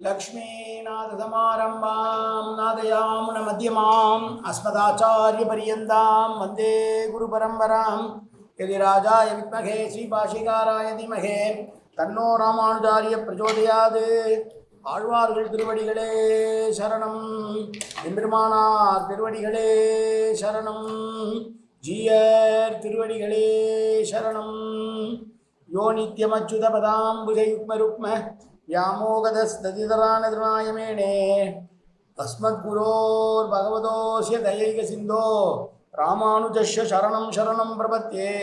लक्ष्मीनाथसमारम्भां नादयामुनमध्यमाम् अस्मदाचार्यपर्यन्तां वन्दे गुरुपरम्परां यदिराजाय विद्महे श्रीभाष्यकाराय धीमहि तन्नो रामानुजार्य प्रचोदयात् ஆழ்வார்கள் திருவடிகளே சரணம் எம்பெருமானார் திருவடிகளே சரணம் ஜீயர் திருவடிகளே சரணம் யோ நித்யமச்சுத பதாம்புஜயுக்மருக்ம व्यामोगदस्तदितरानदृणायमेणे अस्मद्गुरोर्भगवतोऽस्य दयैकसिन्धो रामानुजस्य शरणं शरणं प्रपद्ये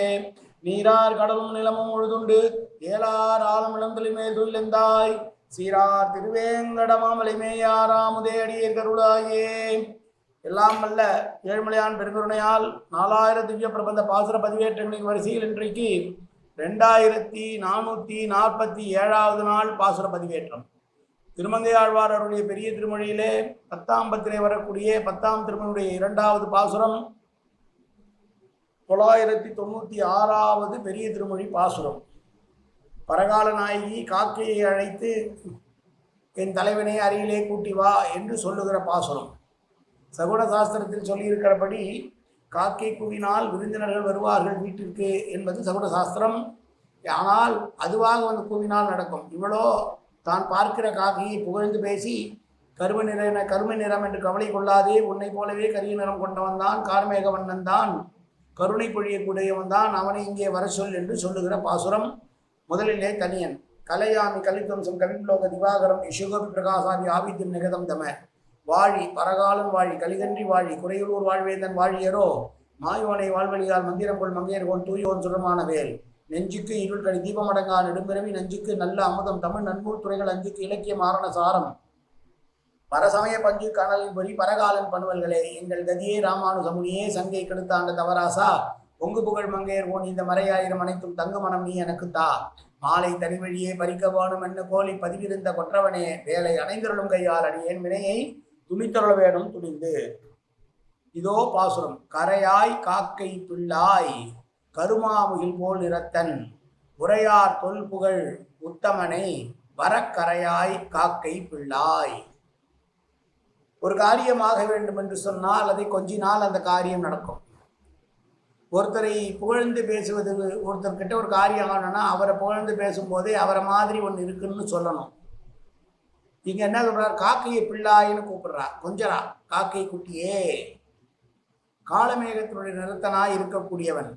நீரார் கடலும் நிலமும் உழுதுண்டு ஏலார் ஆலமிழந்தொலி மேல் துயிலெந்தாய் சீரார் திருவேங்கடமாமலை மேயாராமுதே அடியேர் கருளாயே. எல்லாம் வல்ல ஏழ்மலையான் பெருங்கருணையால் 4000 திவ்ய பிரபந்த பாசுர பதிவேற்றங்களின் வரிசையில் இன்றைக்கு 2447வது நாள் பாசுர பதிவேற்றம். திருமங்கையாழ்வார் அவருடைய பெரிய திருமொழியிலே 10ஆம் பத்திலே வரக்கூடிய 10ஆம் திருமொழியுடைய 2வது பாசுரம் 996வது பெரிய திருமொழி பாசுரம். பரகால நாயகி காக்கையை அழைத்து என் தலைவனை அருகிலே கூட்டி வா என்று சொல்லுகிற பாசுரம். சகுன சாஸ்திரத்தில் சொல்லியிருக்கிறபடி காக்கை கூவினால் விருந்தினர்கள் வருவார்கள் வீட்டிற்கு என்பது சகுன சாஸ்திரம். ஆனால் அதுவாக வந்து கூவினால் நடக்கும். இவளோ தான் பார்க்கிற காக்கையை புகழ்ந்து பேசி கருமை நிறம் என்று கவலை கொள்ளாதே, உன்னை போலவே கரிய நிறம் கொண்டவன் தான், கார்மேக வண்ணன் தான், கருணை பொழியக்கூடியவன் தான், அவனை இங்கே வர சொல் என்று சொல்லுகிற பாசுரம். முதலிலே தனியன் கலையாமி கலித்வம்சம் கவிப்லோக திவாகரம் இசுகோபி பிரகாசாமி ஆவித்யம் நிகதம் தம வாழி பரகாலம் வாழி கலிகன்றி வாழி குறையூர் வாழ்வேந்தன் வாழியரோ மாயோனை வாழ்வழியால் மந்திரங்கொள் மங்கையர்கோன் தூயோன் சுரமான வேல் நெஞ்சுக்கு இருள் கழி தீபமடங்கா நெடும்பிறவி நஞ்சுக்கு நல்ல அமுதம் தமிழ் நன்மூர் துறைகள் அஞ்சுக்கு இலக்கிய மாரண சாரம் பரசமய பஞ்சு கனலின் பொறி பரகாலன் பணுவல்களே எங்கள் கதியே ராமானுசமுனியே சங்கை கெடுத்தாண்ட தவராசா பொங்கு புகழ் மங்கையர்கோன் இந்த மறையாயிரம் அனைத்தும் தங்கு மனம் நீ எனக்கு தா மாலை தனிவழியே பறிக்க வேணும் என்ன கோலி பதிவிருந்த கொற்றவனே வேலை அணைந்தருளும் கையால் அடியேன் வினையை துணித்தருள வேணும் துணிந்து. இதோ பாசுரம். கரையாய் காக்கை பிள்ளாய் கருமாமுகில் போல் நிறத்தன் உரையார் தொல் புகழ் உத்தமனை வரக்கரையாய் காக்கை பிள்ளாய். ஒரு காரியமாக வேண்டும் என்று சொன்னால் அதை கொஞ்சினால் அந்த காரியம் நடக்கும். ஒருத்தரை புகழ்ந்து பேசுவது, ஒருத்தர்கிட்ட ஒரு காரியம் ஆகணும்னா அவரை புகழ்ந்து பேசும்போதே அவரை மாதிரி ஒன்று இருக்குன்னு சொல்லணும். இங்கே என்ன சொல்கிறார்? காக்கையை பிள்ளாயின்னு கூப்பிடுறார், கொஞ்சரா காக்கை குட்டியே. காலமேகத்தினுடைய நிறுத்தனாய் இருக்கக்கூடியவன்,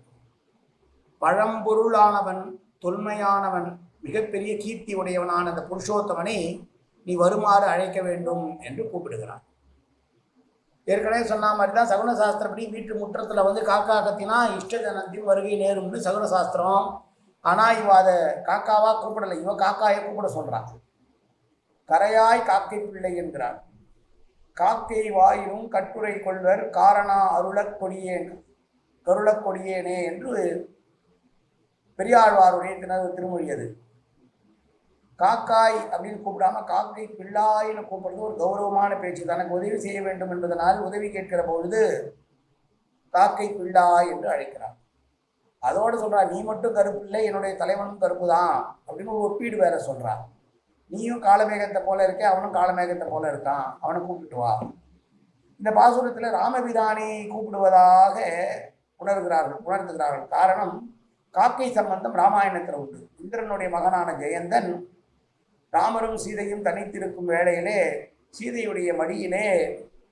பழம்பொருளானவன், தொன்மையானவன், மிகப்பெரிய கீர்த்தி உடையவனான அந்த புருஷோத்தமனை நீ வருமாறு அழைக்க வேண்டும் என்று கூப்பிடுகிறான். ஏற்கனவே சொன்ன மாதிரி தான் சகுன சாஸ்திரப்படி வீட்டு முற்றத்தில் வந்து காக்கா கத்தினா இஷ்ட ஜனத்தையும் வருகை நேரும்னு சகுன சாஸ்திரம். ஆனால் இவ அதை காக்காவாக கூப்பிடலை, இவன் காக்காயை கூப்பிட சொல்கிறான். கரையாய் காக்கை பிள்ளை என்கிறார். காக்கை வாயிலும் கட்டுரை கொள்வர் காரணா அருளக் கொடியேன் கருளக் கொடியேனே என்று பெரியாழ்வாருடைய திருமொழி. அது காக்காய் அப்படின்னு கூப்பிடாம காக்கை பிள்ளாயின்னு கூப்பிடுறது ஒரு கௌரவமான பேச்சு. தனக்கு உதவி செய்ய வேண்டும் என்பதனால் உதவி கேட்கிற பொழுது காக்கை பிள்ளாய் என்று அழைக்கிறார். அதோடு சொல்றார், நீ மட்டும் கருப்பு இல்லை, என்னுடைய தலைவனும் கருப்பு தான் அப்படின்னு ஒரு ஒப்பீடு வேற சொல்றார். நீயும் காலமேகத்தை போல இருக்க, அவனும் காலமேகத்தை போல இருக்கான், அவனை கூப்பிட்டு வா. இந்த பாசுரத்தில் ராமபிரானை கூப்பிடுவதாக உணர்த்துகிறார்கள். காரணம், காக்கை சம்பந்தம் ராமாயணத்தில் உண்டு. இந்திரனுடைய மகனான ஜெயந்தன் ராமரும் சீதையும் தனித்திருக்கும் வேளையிலே சீதையுடைய மடியிலே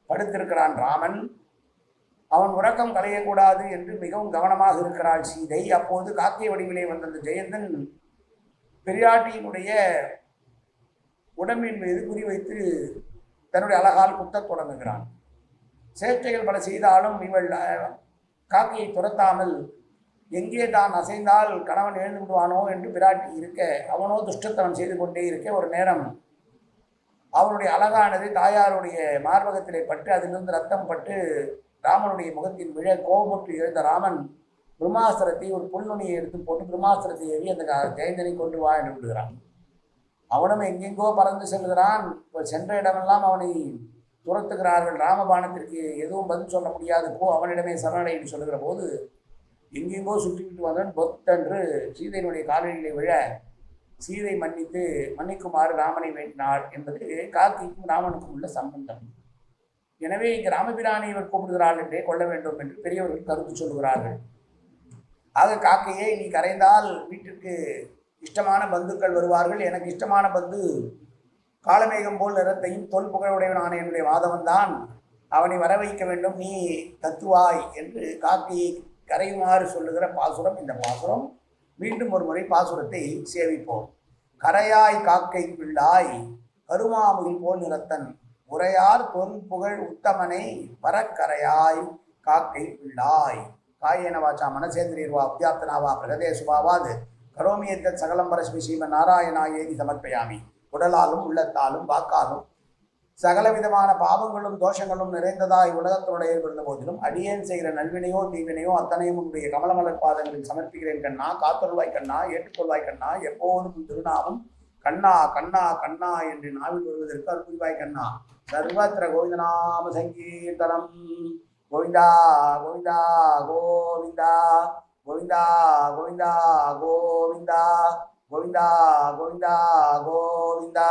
படுத்திருக்கிறான் ராமன். அவன் உறக்கம் கலையக்கூடாது என்று மிகவும் கவனமாக இருக்கிறாள் சீதை. அப்போது காக்கை வடிவிலே வந்த ஜெயந்தன் பெரியாட்டியினுடைய உடம்பின் மீது குறிவைத்து தன்னுடைய அழகால் குத்தத் தொடங்குகிறான். சேஷ்டைகள் பல செய்தாலும் இவள் காக்கையை துரத்தாமல் எங்கே தான் அசைந்தால் கணவன் எழுந்து விடுவானோ என்று பிராட்டி இருக்க, அவனோ துஷ்டத்தனம் செய்து கொண்டே இருக்க, ஒரு நேரம் அவனுடைய அழகானது தாயாருடைய மார்பகத்திலே பட்டு அதிலிருந்து ரத்தம் பட்டு ராமனுடைய முகத்தின் விழ கோபமுற்று எழுந்த ராமன் பிரம்மாஸ்திரத்தை, ஒரு புல்நுனியை எடுத்து போட்டு பிரம்மாஸ்திரத்தை ஏறி அந்த ஜெயந்தனை கொண்டு வா என்று விடுகிறான். அவனும் எங்கெங்கோ பறந்து செல்கிறான். சென்ற இடமெல்லாம் அவனை துரத்துகிறார்கள். ராமபாணத்திற்கு எதுவும் பதில் சொல்ல முடியாது, போ அவனிடமே சரணடை என்று சொல்லுகிற போது எங்கெங்கோ சுற்றிவிட்டு வந்தவன் பொத்தென்று சீதையினுடைய காலடியிலே விழ சீதை மன்னிக்குமாறு ராமனை வேண்டினாள் என்பது காக்கைக்கும் ராமனுக்கும் உள்ள சம்பந்தம். எனவே இங்கு ராமபிரானை இவர் கூப்பிடுகிறாள் என்றே கொள்ள வேண்டும் என்று பெரியவர்கள் கருத்து சொல்கிறார்கள். ஆக காக்கையே, நீ கரைந்தால் வீட்டிற்கு இஷ்டமான பந்துக்கள் வருவார்கள். எனக்கு இஷ்டமான பந்து காலமேகம் போல் நிறத்தையும் தொல் புகழுடையவனான என்னுடைய மாதவன்தான். அவனை வர வைக்க வேண்டும், நீ தத்துவாய் என்று காக்கையை கரையுமாறு சொல்லுகிற பாசுரம் இந்த பாசுரம். மீண்டும் ஒரு முறை பாசுரத்தை சேவிப்போம். கரையாய் காக்கை பிள்ளாய் கருமாமுகில் போல் நிறத்தன் உரையார் தொல் புகழ் உத்தமனை வரக்கரையாய் காக்கை பிள்ளாய். காயேன வாச்சா மனசேந்திரியர்வா உத்யாப்தனாவா பிரகதே சுபாவாது கரோமியத்த சகலம் பரஸ்மி ஸ்ரீம நாராயணாயேதி சமர்ப்பயாமி. உடலாலும் உள்ளத்தாலும் வாக்காலும் சகலவிதமான பாவங்களும் தோஷங்களும் நிறைந்ததாய் உலகத்தினுடைய இருந்த போதிலும் அடியேன் செய்கிற நல்வினையோ தீவினையோ அத்தனையும் உன்னுடைய கமலமலர் பாதங்களில் சமர்ப்பிக்கிறேன் கண்ணா. காத்தொருவாய் கண்ணா, ஏற்றுக்கொள்வாய் கண்ணா. எப்போதும் திருநாமம் கண்ணா கண்ணா கண்ணா என்று நாவில் வருவதற்கு அற்புதவாய் கண்ணா. சர்வத்திர கோவிந்தநாம சங்கீர்த்தனம். கோவிந்தா கோவிந்தா கோவிந்தா கோவிந்தா கோவிந்தா கோவிந்தா கோவிந்தா கோவிந்தா கோவிந்தா.